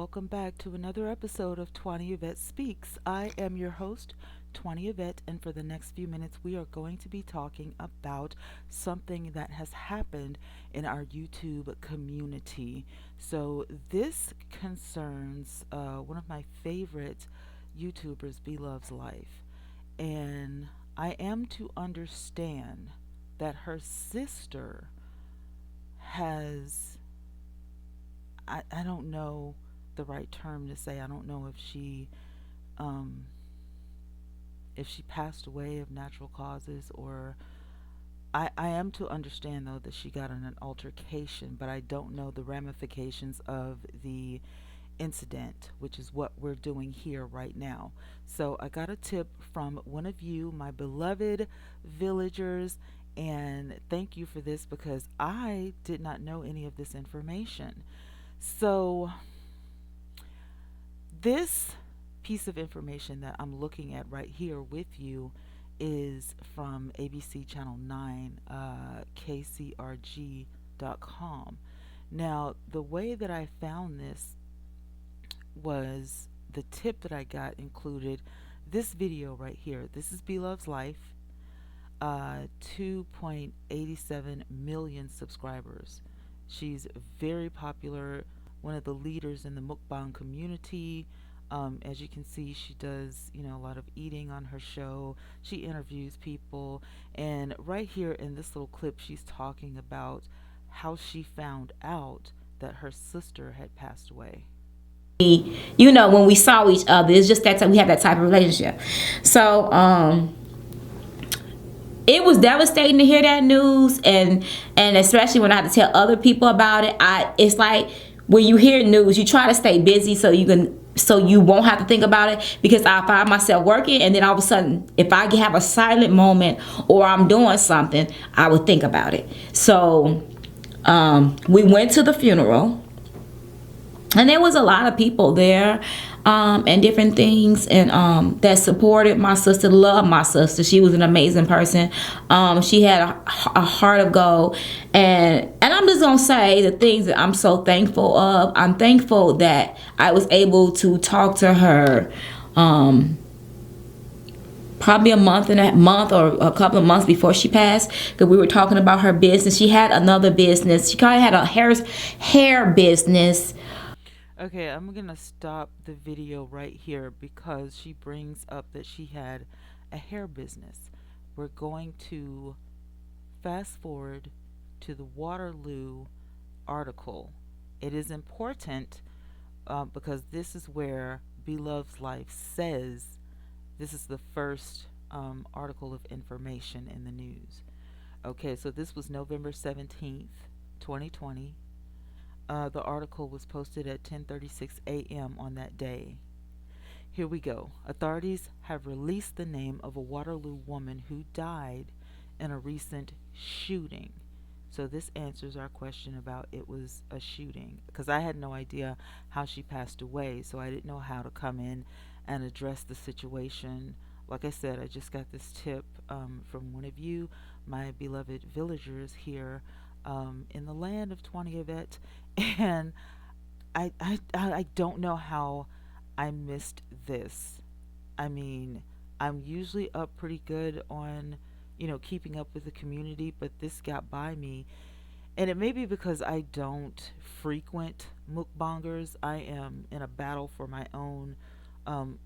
welcome back to another episode of Twanna Y'vette Speaks. I am your host, Twanna Y'vette, and for the next few minutes, we are going to be talking about something that has happened in our YouTube community. So, this concerns one of my favorite YouTubers, Be Love's Life, and I am to understand that her sister has I don't know the right term to say. I don't know um, if she passed away of natural causes, or I am to understand though that she got in an altercation, but I don't know the ramifications of the incident, which is what we're doing here right now. So I got a tip from one of you, my beloved villagers, and thank you for this because I did not know any of this information. So, this piece of information that I'm looking at right here with you is from ABC Channel 9, KCRG.com. Now, the way that I found this was the tip that I got included this video right here. This is Beloved's Life, 2.87 million subscribers. She's very popular, one of the leaders in the mukbang community. As you can see, she does, a lot of eating on her show. She interviews people. And right here in this little clip, she's talking about how she found out that her sister had passed away. When we saw each other, it's just that we had that type of relationship. So it was devastating to hear that news, and especially when I had to tell other people about it. It's like when you hear news, you try to stay busy so you won't have to think about it, because I find myself working, and then all of a sudden, if I have a silent moment or I'm doing something, I would think about it. So we went to the funeral, and there was a lot of people there, and different things, and that supported my sister, loved my sister. She was an amazing person. She had a heart of gold, and I'm just gonna say the things that I'm so thankful of. I'm thankful that I was able to talk to her probably a month or a couple of months before she passed, because we were talking about her business. She had another business. She kind of had a hair business. Okay, I'm gonna stop the video right here because she brings up that she had a hair business. We're going to fast forward to the Waterloo article. It is important because this is where Beloved's Life says this is the first article of information in the news. Okay, so this was November 17th, 2020. The article was posted at 10:36 a.m. on that day. Here we go. Authorities have released the name of a Waterloo woman who died in a recent shooting. So this answers our question about it was a shooting, because I had no idea how she passed away, so I didn't know how to come in and address the situation. Like I said, I just got this tip from one of you, my beloved villagers here in the land of Twanna Y'vette, and I don't know how I missed this. I mean, I'm usually up pretty good on, keeping up with the community, but this got by me. And it may be because I don't frequent mukbangers. I am in a battle for my own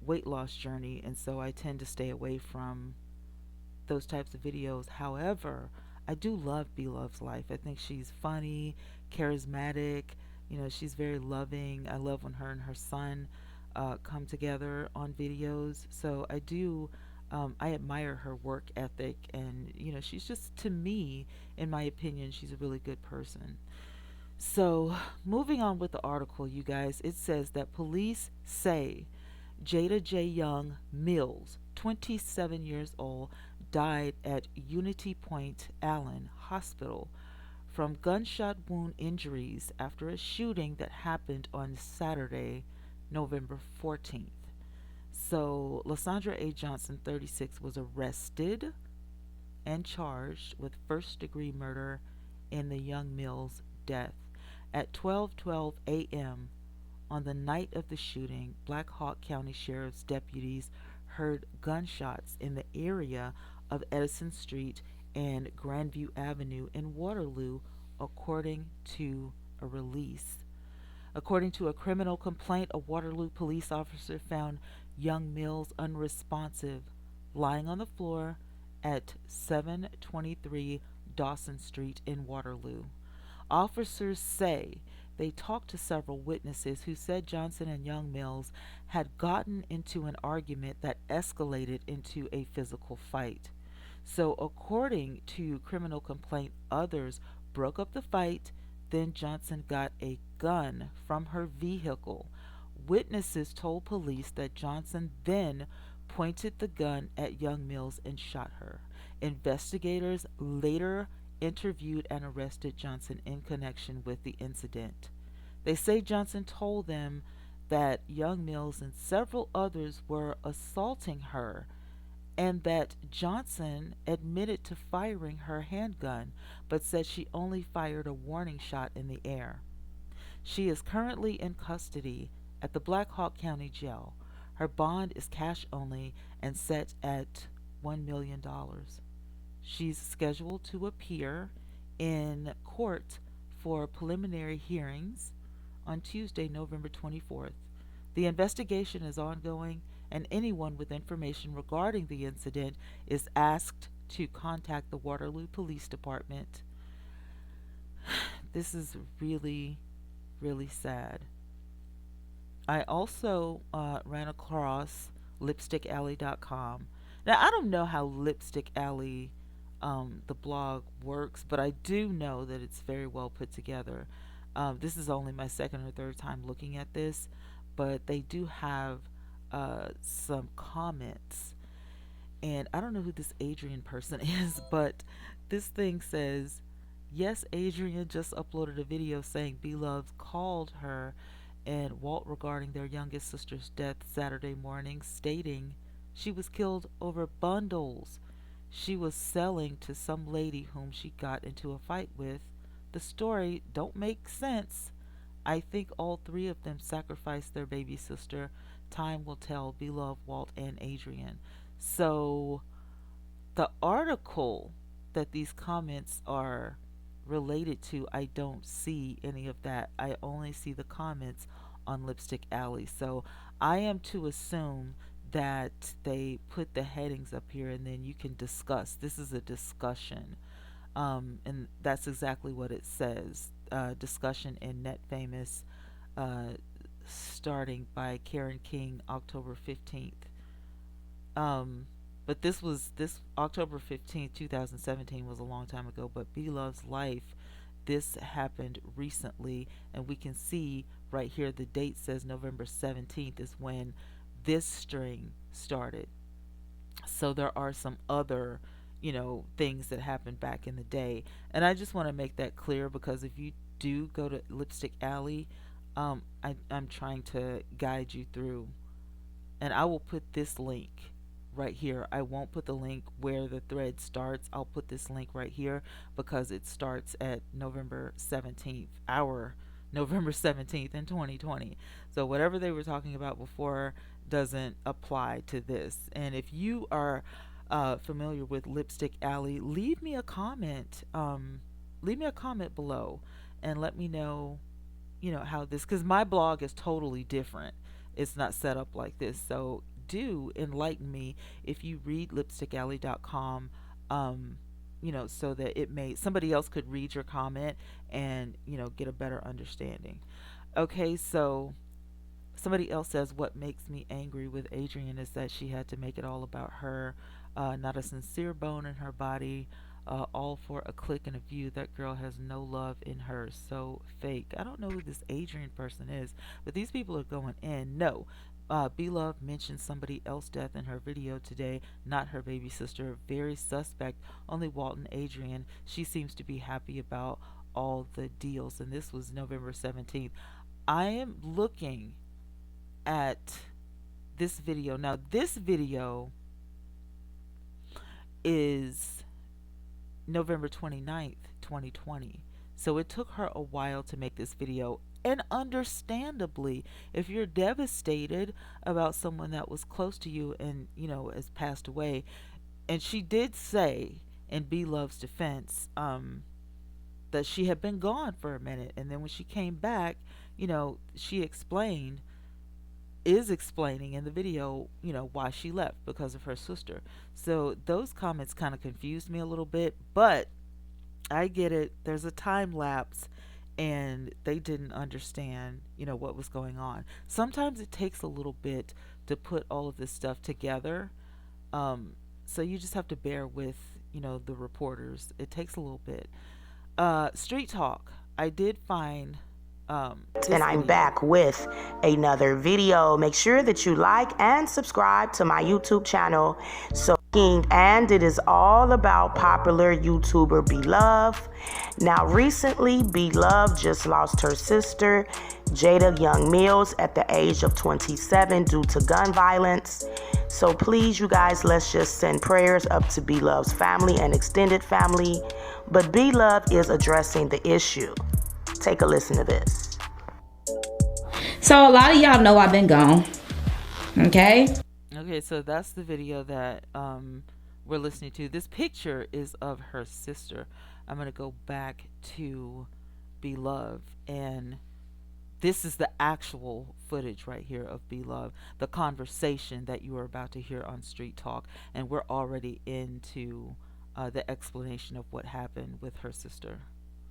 weight loss journey, and so I tend to stay away from those types of videos. However, I do love Beloved's Life. I think she's funny, charismatic. She's very loving. I love when her and her son come together on videos. So I do. I admire her work ethic, and she's just, to me, in my opinion, she's a really good person. So, moving on with the article, you guys, it says that police say Jada J. Young Mills, 27 years old, died at Unity Point Allen Hospital from gunshot wound injuries after a shooting that happened on Saturday, November 14th. So, Lysandra A. Johnson, 36, was arrested and charged with first degree murder in the Young Mills death at 12:12 a.m. On the night of the shooting, Black Hawk County Sheriff's deputies heard gunshots in the area of Edison Street and Grandview Avenue in Waterloo, according to a release. According to a criminal complaint, a Waterloo police officer found young Mills unresponsive, lying on the floor at 723 Dawson Street in Waterloo. Officers say they talked to several witnesses who said Johnson and young Mills had gotten into an argument that escalated into a physical fight. So, according to criminal complaint, others broke up the fight. Then Johnson got a gun from her vehicle. Witnesses told police that Johnson then pointed the gun at young Mills and shot her. Investigators later interviewed and arrested Johnson in connection with the incident. They say Johnson told them that young Mills and several others were assaulting her and that Johnson admitted to firing her handgun but said she only fired a warning shot in the air. She is currently in custody at the Black Hawk County Jail. Her bond is cash only and set at $1 million. She's scheduled to appear in court for preliminary hearings on Tuesday, November 24th. The investigation is ongoing, and anyone with information regarding the incident is asked to contact the Waterloo Police Department. This is really, really sad. I also ran across lipstickalley.com. Now, I don't know how Lipstick Alley, the blog, works, but I do know that it's very well put together. This is only my second or third time looking at this, but they do have some comments. And I don't know who this Adrian person is, but this thing says, yes, Adrian just uploaded a video saying Beloved called her and Walt regarding their youngest sister's death Saturday morning, stating she was killed over bundles she was selling to some lady whom she got into a fight with. The story don't make sense. I think all three of them sacrificed their baby sister. Time will tell. Beloved, Walt, and Adrian. So the article that these comments are related to, I don't see any of that. I only see the comments on Lipstick Alley. So I am to assume that they put the headings up here and then you can discuss. This is a discussion. And that's exactly what it says. Discussion in Net Famous, starting by Karen King, October 15th. But this October 15th, 2017 was a long time ago, but Beloved's life, this happened recently, and we can see right here the date says November 17th is when this string started. So there are some other, things that happened back in the day. And I just want to make that clear because if you do go to Lipstick Alley, I'm trying to guide you through. And I will put this link right here. I won't put the link where the thread starts. I'll put this link right here because it starts at November 17th, our November 17th in 2020. So whatever they were talking about before doesn't apply to this. And if you are familiar with Lipstick Alley, leave me a comment. Leave me a comment below and let me know, how this, because my blog is totally different. It's not set up like this. So do enlighten me if you read lipstickalley.com, so that somebody else could read your comment and, get a better understanding. Okay, so somebody else says, what makes me angry with Adrian is that she had to make it all about her, not a sincere bone in her body, all for a click and a view. That girl has no love in her. So fake. I don't know who this Adrian person is, but these people are going in. No. Beloved mentioned somebody else's death in her video today, not her baby sister. Very suspect. Only Walt and Adrian. She seems to be happy about all the deals. And this was November 17th. I am looking at this video. Now, this video is November 29th, 2020. So it took her a while to make this video. And understandably, if you're devastated about someone that was close to you and, has passed away. And she did say, in B Love's defense, that she had been gone for a minute. And then when she came back, she is explaining in the video, why she left, because of her sister. So those comments kind of confused me a little bit, but I get it. There's a time lapse and they didn't understand, what was going on. Sometimes it takes a little bit to put all of this stuff together. Um, so you just have to bear with, the reporters. It takes a little bit. Street Talk. I did find And this I'm video. back with another video. Make sure that you like and subscribe to my YouTube channel. And it is all about popular YouTuber Beloved. Now, recently, Beloved just lost her sister, Jada Young Mills, at the age of 27 due to gun violence. So please, you guys, let's just send prayers up to Beloved's family and extended family. But Beloved is addressing the issue. Take a listen to this. So a lot of y'all know I've been gone. Okay. Okay, so that's the video that we're listening to. This picture is of her sister. I'm going to go back to Beloved, and this is the actual footage right here of Beloved, the conversation that you are about to hear on Street Talk, and we're already into the explanation of what happened with her sister.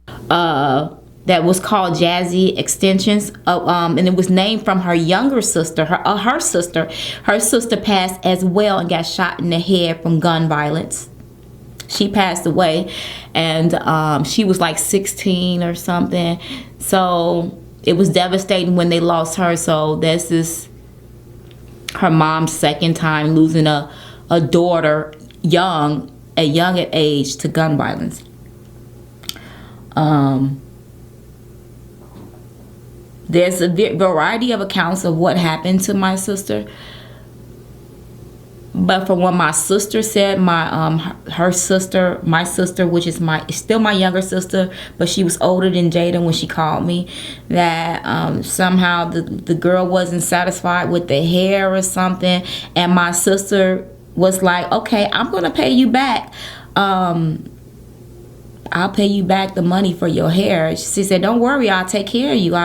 That was called Jazzy Extensions, and it was named from her younger sister. Her sister passed as well and got shot in the head from gun violence. She passed away, and she was like 16 or something. So it was devastating when they lost her. So this is her mom's second time losing a daughter young at age to gun violence. There's a variety of accounts of what happened to my sister, but from what my sister said, my sister, which is still my younger sister, but she was older than Jada when she called me, that somehow the girl wasn't satisfied with the hair or something, and my sister was like, okay, I'm gonna pay you back. I'll pay you back the money for your hair. She said, don't worry, I'll take care of you.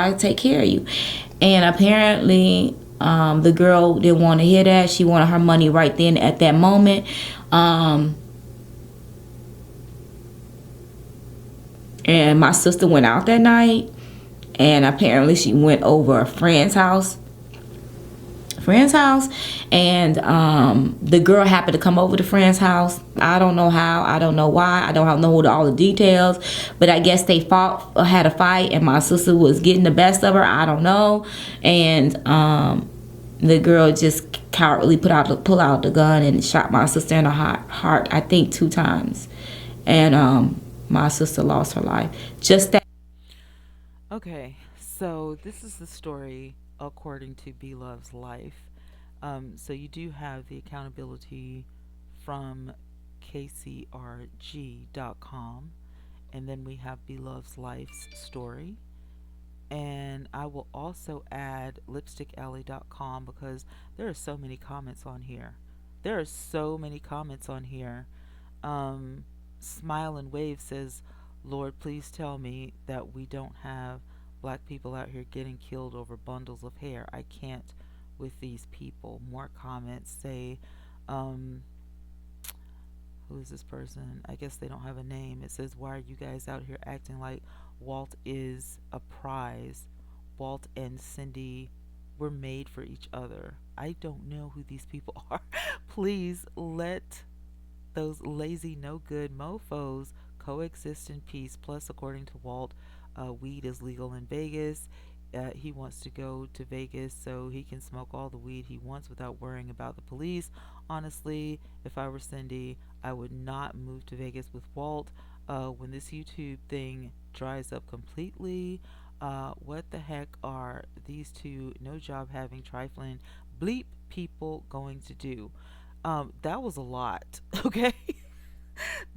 And apparently, the girl didn't want to hear that. She wanted her money right then at that moment. And my sister went out that night, and apparently she went over a friend's house, and the girl happened to come over to friend's house. I don't know how, I don't know why, I don't know all the details, but I guess they had a fight, and my sister was getting the best of her. I don't know, and the girl just cowardly pull out the gun and shot my sister in the heart, I think 2 times, and my sister lost her life. Just that. Okay, so this is the story according to Beloved's life. So you do have the accountability from kcrg.com, and then we have Beloved's life's story. And I will also add lipstickalley.com because there are so many comments on here. Smile and Wave says, Lord, please tell me that we don't have black people out here getting killed over bundles of hair. I can't with these people. More comments say, who is this person? I guess they don't have a name. It says, why are you guys out here acting like Walt is a prize? Walt and Cindy were made for each other. I don't know who these people are. Please let those lazy, no good mofos coexist in peace. Plus, according to Walt, weed is legal in Vegas. He wants to go to Vegas so he can smoke all the weed he wants without worrying about the police. Honestly, if I were Cindy, I would not move to Vegas with Walt. When this YouTube thing dries up completely, what the heck are these two no job having trifling bleep people going to do? That was a lot, okay?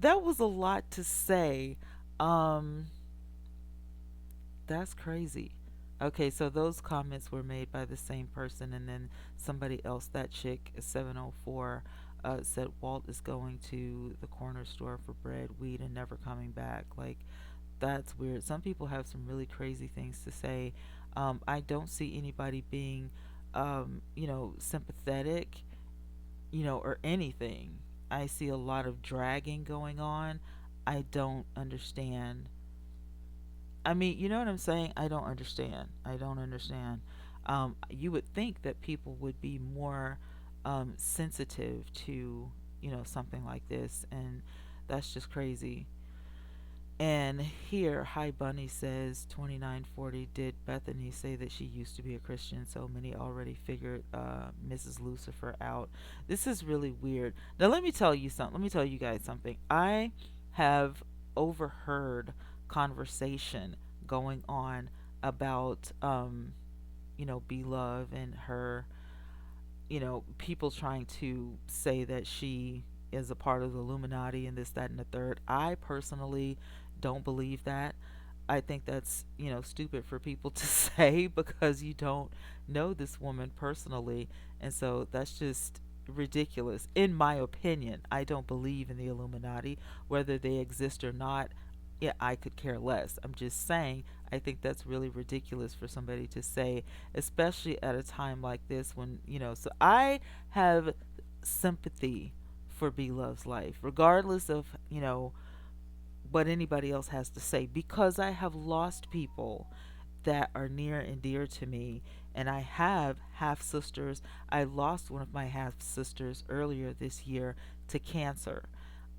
That was a lot to say. That's crazy. Okay, so those comments were made by the same person, and then somebody else, that chick 704, said Walt is going to the corner store for bread, weed, and never coming back. Like, that's weird. Some people have some really crazy things to say. I don't see anybody being, sympathetic, or anything. I see a lot of dragging going on. I don't understand. I mean, you know what I'm saying? I don't understand. I don't understand. You would think that people would be more sensitive to, something like this, and that's just crazy. And here, Hi Bunny says 2940. Did Bethany say that she used to be a Christian? So many already figured Mrs. Lucifer out. This is really weird. Now, let me tell you something. Let me tell you guys something. I have overheard conversation going on about, Be Love and her, people trying to say that she is a part of the Illuminati and this, that, and the third. I personally don't believe that. I think that's, stupid for people to say because you don't know this woman personally. And so that's just ridiculous. In my opinion, I don't believe in the Illuminati. Whether they exist or not, yeah, I could care less. I'm just saying, I think that's really ridiculous for somebody to say, especially at a time like this when, so I have sympathy for Be Love's life, regardless of, what anybody else has to say, because I have lost people that are near and dear to me, and I have half sisters. I lost one of my half sisters earlier this year to cancer.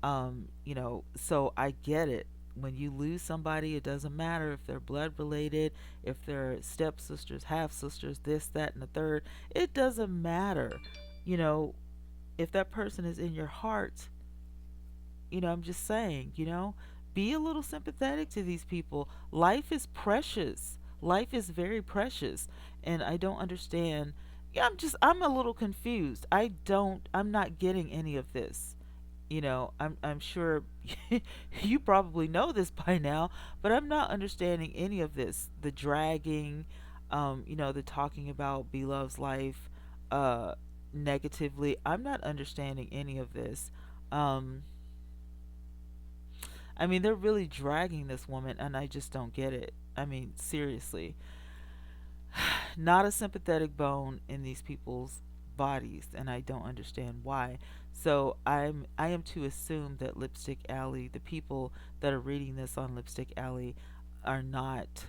So I get it. When you lose somebody, it doesn't matter if they're blood related, if they're stepsisters, half sisters, this, that, and the third. It doesn't matter. You know, if that person is in your heart, I'm just saying, be a little sympathetic to these people. Life is precious. Life is very precious. And I don't understand. Yeah, I'm a little confused. I'm not getting any of this. I'm sure you probably know this by now, but I'm not understanding any of this. The dragging, the talking about Beloved's life, negatively. I'm not understanding any of this. Um, I mean, they're really dragging this woman, and I just don't get it. I mean, seriously. Not a sympathetic bone in these people's bodies, and I don't understand why. So I am to assume that Lipstick Alley, the people that are reading this on Lipstick Alley, are not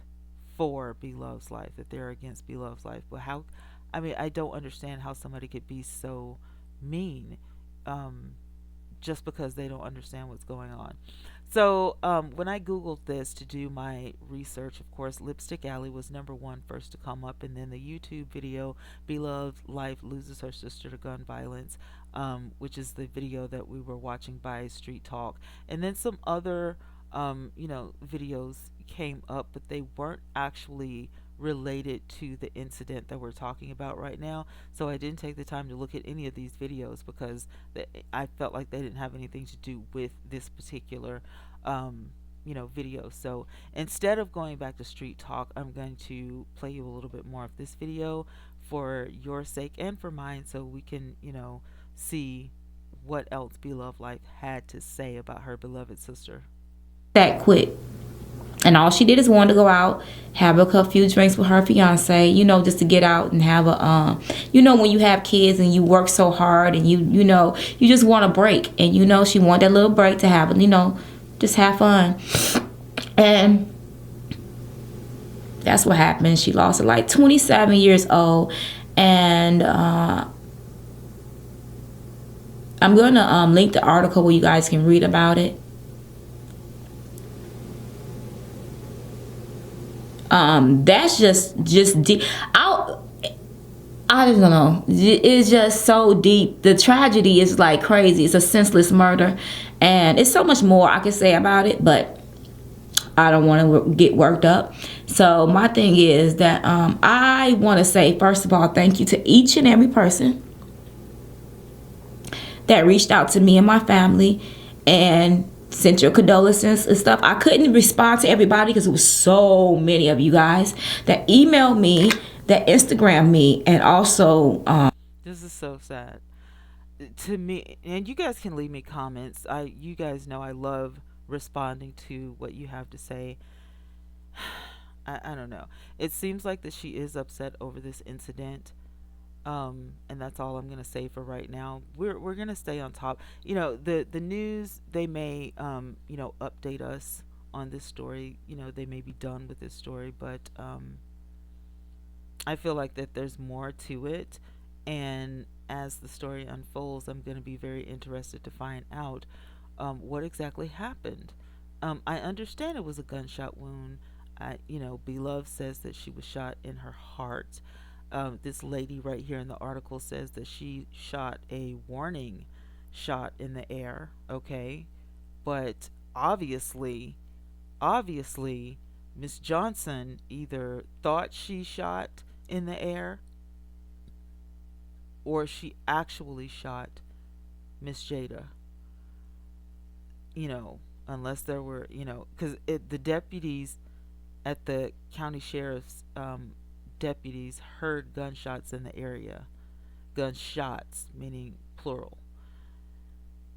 for Beloved's life, that they're against Beloved's life. But how? I mean, I don't understand how somebody could be so mean, just because they don't understand what's going on. So when I Googled this to do my research, of course, Lipstick Alley was number one first to come up, and then the YouTube video, Beloved Life Loses Her Sister to Gun Violence, which is the video that we were watching by Street Talk. And then some other, videos came up, but they weren't actually related to the incident that we're talking about right now. So I didn't take the time to look at any of these videos because I felt like they didn't have anything to do with this particular video. So instead of going back to Street Talk, I'm going to play you a little bit more of this video for your sake and for mine, so we can see what else Beloved Life had to say about her beloved sister. That quick. And all she did is wanted to go out, have a few drinks with her fiance, just to get out and have a, when you have kids and you work so hard and you just want a break. And, she wanted that little break to have, just have fun. And that's what happened. She lost at like 27 years old. And I'm going to link the article where you guys can read about it. That's just deep. I don't know. It's just so deep. The tragedy is like crazy. It's a senseless murder, and it's so much more I could say about it, but I don't want to get worked up. So my thing is that I want to say, first of all, thank you to each and every person that reached out to me and my family and sent your condolences and stuff. I couldn't respond to everybody because it was so many of you guys that emailed me, that Instagram me, and also This is so sad to me. And you guys can leave me comments. You guys know I love responding to what you have to say. I don't know. It seems like that she is upset over this incident. And that's all I'm gonna say for right now. We're gonna stay on top. The news, they may update us on this story. They may be done with this story, but I feel like that there's more to it, and as the story unfolds, I'm gonna be very interested to find out what exactly happened. I understand it was a gunshot wound. Beloved says that she was shot in her heart. This lady right here in the article says that she shot a warning shot in the air. Okay, but obviously, Miss Johnson either thought she shot in the air or she actually shot Miss Jada. Unless there were, because the deputies at the county sheriff's deputies heard gunshots in the area. Gunshots, meaning plural.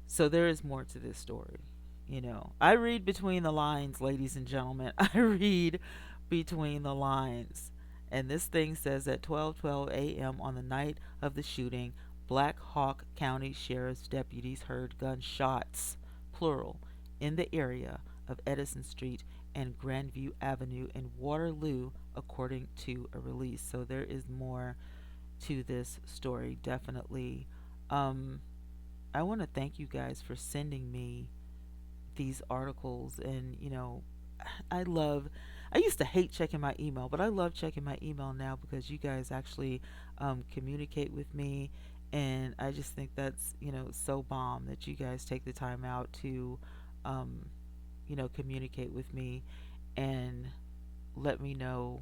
So there is more to this story. I read between the lines, ladies and gentlemen. I read between the lines. And this thing says at 12:12 a.m. on the night of the shooting, Black Hawk County Sheriff's deputies heard gunshots, plural, in the area of Edison Street and Grandview Avenue in Waterloo, according to a release. So there is more to this story, definitely. I want to thank you guys for sending me these articles, and I used to hate checking my email, but I love checking my email now because you guys actually communicate with me, and I just think that's so bomb that you guys take the time out to communicate with me and let me know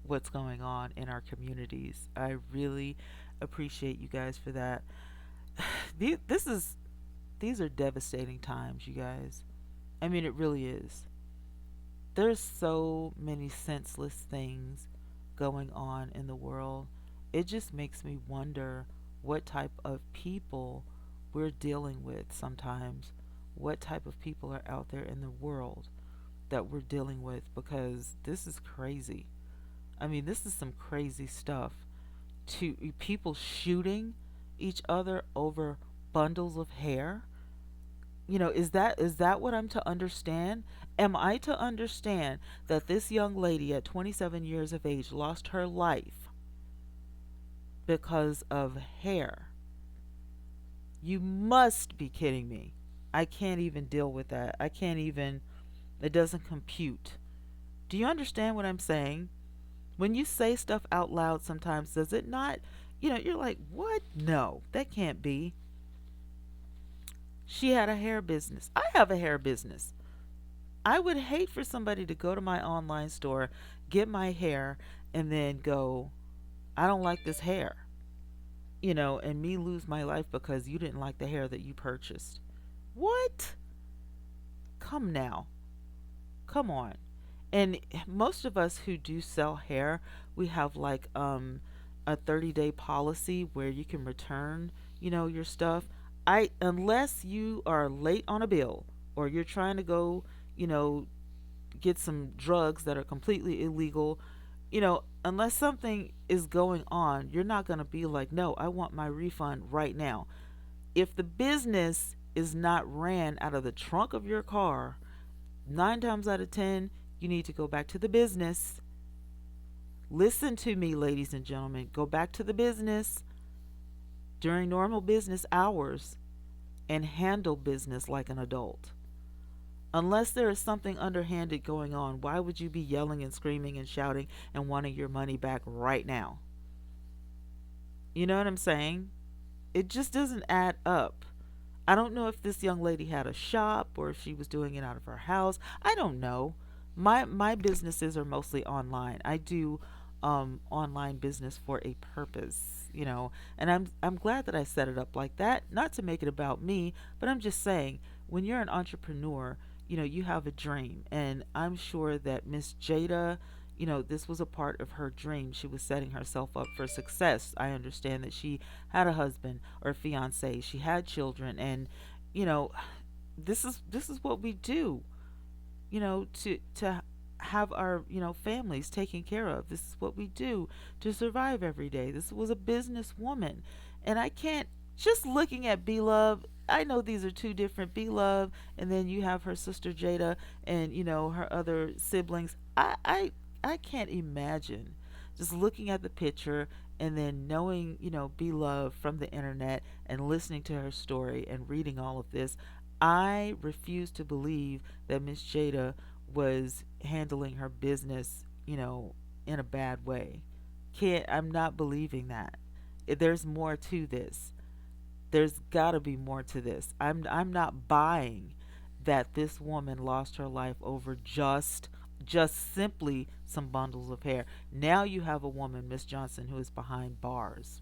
what's going on in our communities. I really appreciate you guys for that. These are devastating times, you guys. I mean, it really is. There's so many senseless things going on in the world. It just makes me wonder what type of people we're dealing with sometimes. What type of people are out there in the world that we're dealing with, because this is crazy. I mean, this is some crazy stuff. To people shooting each other over bundles of hair. Is that what I'm to understand? Am I to understand that this young lady at 27 years of age lost her life because of hair? You must be kidding me. I can't even deal with that. I can't even, it doesn't compute. Do you understand what I'm saying? When you say stuff out loud sometimes, does it not, you're like, what? No, that can't be. She had a hair business. I have a hair business. I would hate for somebody to go to my online store, get my hair, and then go, I don't like this hair. And me lose my life because you didn't like the hair that you purchased. What? Come now. Come on. And most of us who do sell hair, we have like a 30-day policy where you can return, your stuff. Unless you are late on a bill or you're trying to go, get some drugs that are completely illegal, unless something is going on, you're not going to be like, no, I want my refund right now. If the business is not ran out of the trunk of your car, 9 times out of 10, you need to go back to the business. Listen to me, ladies and gentlemen. Go back to the business during normal business hours and handle business like an adult. Unless there is something underhanded going on, why would you be yelling and screaming and shouting and wanting your money back right now? You know what I'm saying? It just doesn't add up. I don't know if this young lady had a shop or if she was doing it out of her house. I don't know. My businesses are mostly online. I do online business for a purpose, and I'm glad that I set it up like that. Not to make it about me, but I'm just saying when you're an entrepreneur, you have a dream. And I'm sure that Miss Jada, this was a part of her dream. She was setting herself up for success. I understand that she had a husband or a fiance, she had children, and you know, this is what we do, to have our, families taken care of. This is what we do to survive every day. This was a businesswoman. And I can't, just looking at Beloved, I know these are two different Beloved, and then you have her sister Jada, and her other siblings. I can't imagine just looking at the picture and then knowing, Beloved from the internet and listening to her story and reading all of this. I refuse to believe that Miss Jada was handling her business, in a bad way. I'm not believing that. There's more to this. There's got to be more to this. I'm not buying that this woman lost her life over just simply some bundles of hair. Now you have a woman, Miss Johnson, who is behind bars.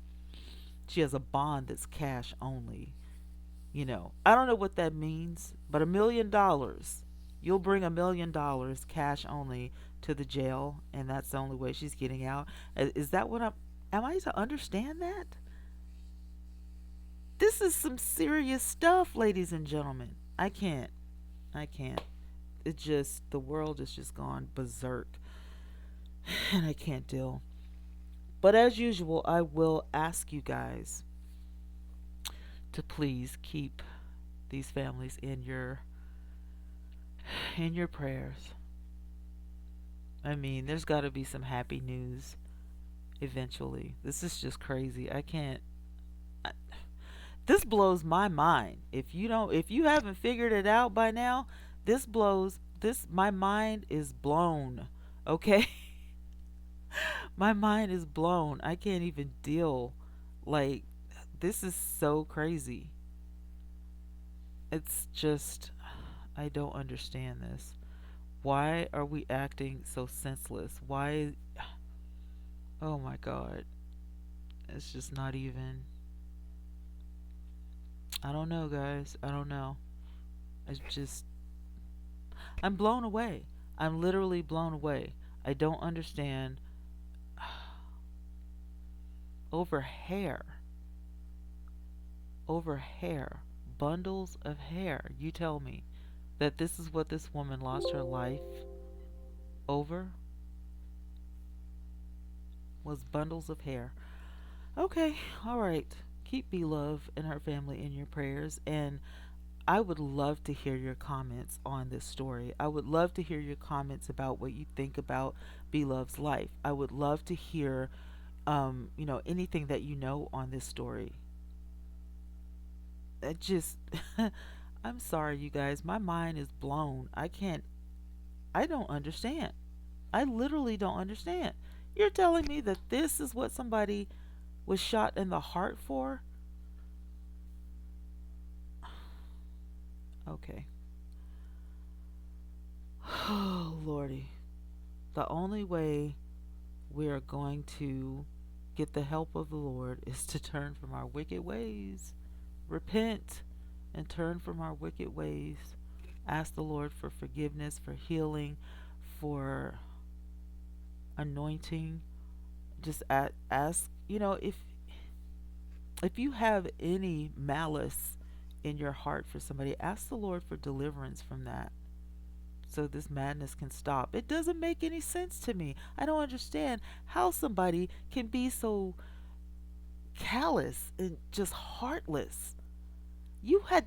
She has a bond that's cash only. I don't know what that means, but $1 million. You'll bring $1 million cash only to the jail, and that's the only way she's getting out. Is that what am I to understand that? This is some serious stuff, ladies and gentlemen. I can't. I can't. It just, the world has just gone berserk, and I can't deal. But as usual, I will ask you guys to please keep these families in your prayers. I mean, there's got to be some happy news eventually. This is just crazy. I can't. I, this blows my mind. If you haven't figured it out by now, my mind is blown. Okay? My mind is blown. I can't even deal. Like, this is so crazy. It's just, I don't understand this. Why are we acting so senseless? Why? Oh my God. It's just not even. I don't know, guys. I don't know. It's just. I'm blown away. I'm literally blown away. I don't understand. Over hair. Over hair. Bundles of hair. You tell me that this is what this woman lost her life over? Was bundles of hair. Okay, all right. Keep Beloved and her family in your prayers. And I would love to hear your comments on this story. I would love to hear your comments about what you think about Beloved's life. I would love to hear, anything that you know on this story. It just, I'm sorry, you guys. My mind is blown. I don't understand. I literally don't understand. You're telling me that this is what somebody was shot in the heart for? Okay. Oh, Lordy. The only way we are going to get the help of the Lord is to turn from our wicked ways. Repent and turn from our wicked ways. Ask the Lord for forgiveness, for healing, for anointing. Just ask, if you have any malice in your heart for somebody, ask the Lord for deliverance from that so this madness can stop. It doesn't make any sense to me. I don't understand how somebody can be so callous and just heartless.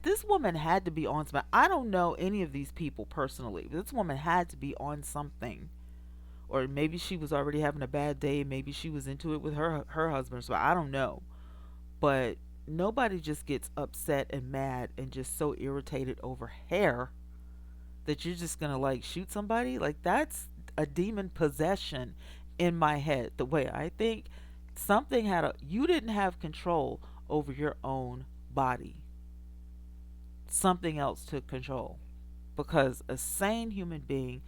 This woman had to be on something. I don't know any of these people personally. This woman had to be on something. Or maybe she was already having a bad day. Maybe she was into it with her husband. So I don't know. But nobody just gets upset and mad and just so irritated over hair that you're just gonna like shoot somebody. Like, that's a demon possession in my head. The way I think, you didn't have control over your own body. Something else took control, because a sane human being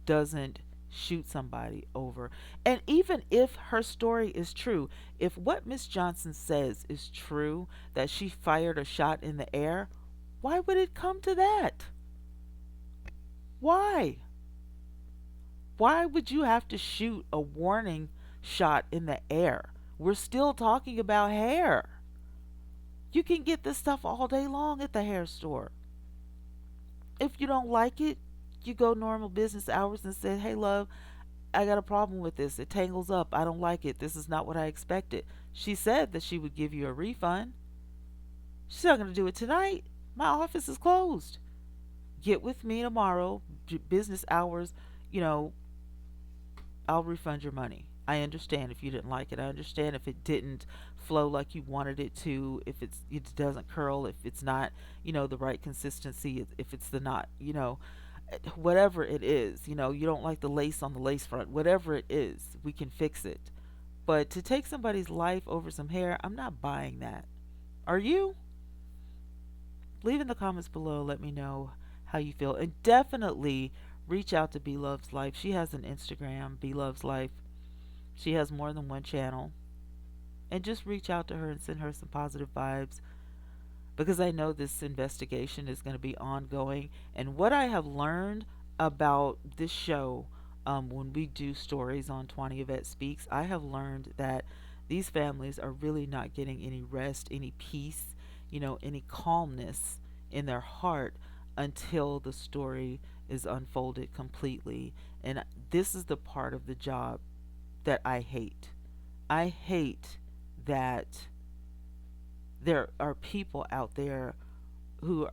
doesn't shoot somebody over. And even if her story is true, if what Miss Johnson says is true, that she fired a shot in the air, Why would it come to that? Why? Why would you have to shoot a warning shot in the air? We're still talking about hair. You can get this stuff all day long at the hair store. If you don't like it, you go normal business hours and say, hey, love, I got a problem with this. It tangles up. I don't like it. This is not what I expected. She said that she would give you a refund. She's not going to do it tonight. My office is closed. Get with me tomorrow, business hours, you know, I'll refund your money. I understand if you didn't like it. I understand if it didn't flow like you wanted it to, if it doesn't curl, if it's not, the right consistency, if it's the not, whatever it is, you don't like the lace on the lace front, whatever it is, we can fix it. But to take somebody's life over some hair, I'm not buying that. Are you? Leave in the comments below, let me know how you feel. And definitely reach out to Be Love's Life. She has an Instagram, Be Love's Life. She has more than one channel. And just reach out to her and send her some positive vibes, because I know this investigation is going to be ongoing. And what I have learned about this show, when we do stories on Twanna Y'vette Speaks, I have learned that these families are really not getting any rest, any peace, any calmness in their heart until the story is unfolded completely. And this is the part of the job that I hate. I hate that there are people out there who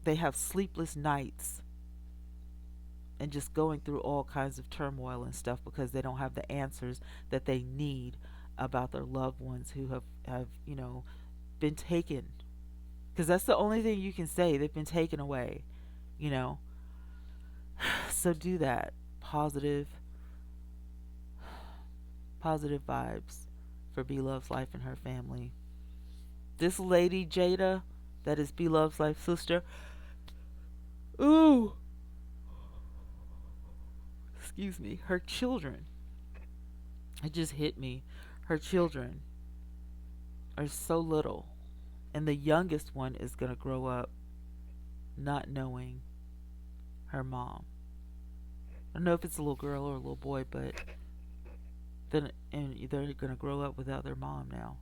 they have sleepless nights and just going through all kinds of turmoil and stuff because they don't have the answers that they need about their loved ones who have been taken, because that's the only thing you can say. They've been taken away, so do that. Positive vibes for Be Love's Life and her family. This lady Jada, that is Be Love's Life sister, ooh, excuse me, her children, it just hit me. Her children are so little, and the youngest one is going to grow up not knowing her mom. I don't know if it's a little girl or a little boy, but then and they're going to grow up without their mom now.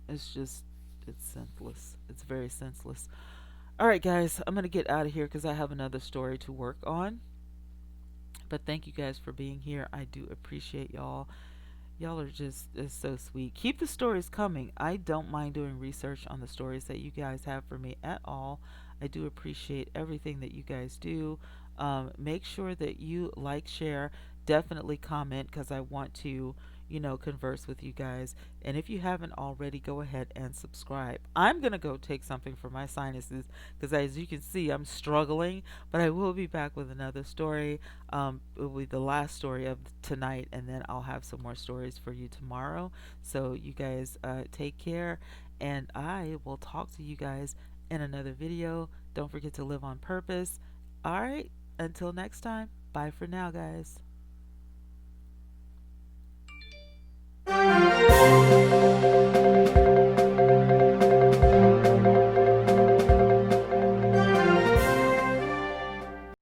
It's senseless. It's very senseless. All right, guys, I'm going to get out of here because I have another story to work on. But thank you guys for being here. I do appreciate y'all. Y'all are just so sweet. Keep the stories coming. I don't mind doing research on the stories that you guys have for me at all. I do appreciate everything that you guys do. Make sure that you like, share, definitely comment, because I want to, converse with you guys. And if you haven't already, go ahead and subscribe. I'm going to go take something for my sinuses because, as you can see, I'm struggling. But I will be back with another story. It will be the last story of tonight, and then I'll have some more stories for you tomorrow. So you guys take care, and I will talk to you guys in another video. Don't forget to live on purpose. All right, until next time, bye for now, guys.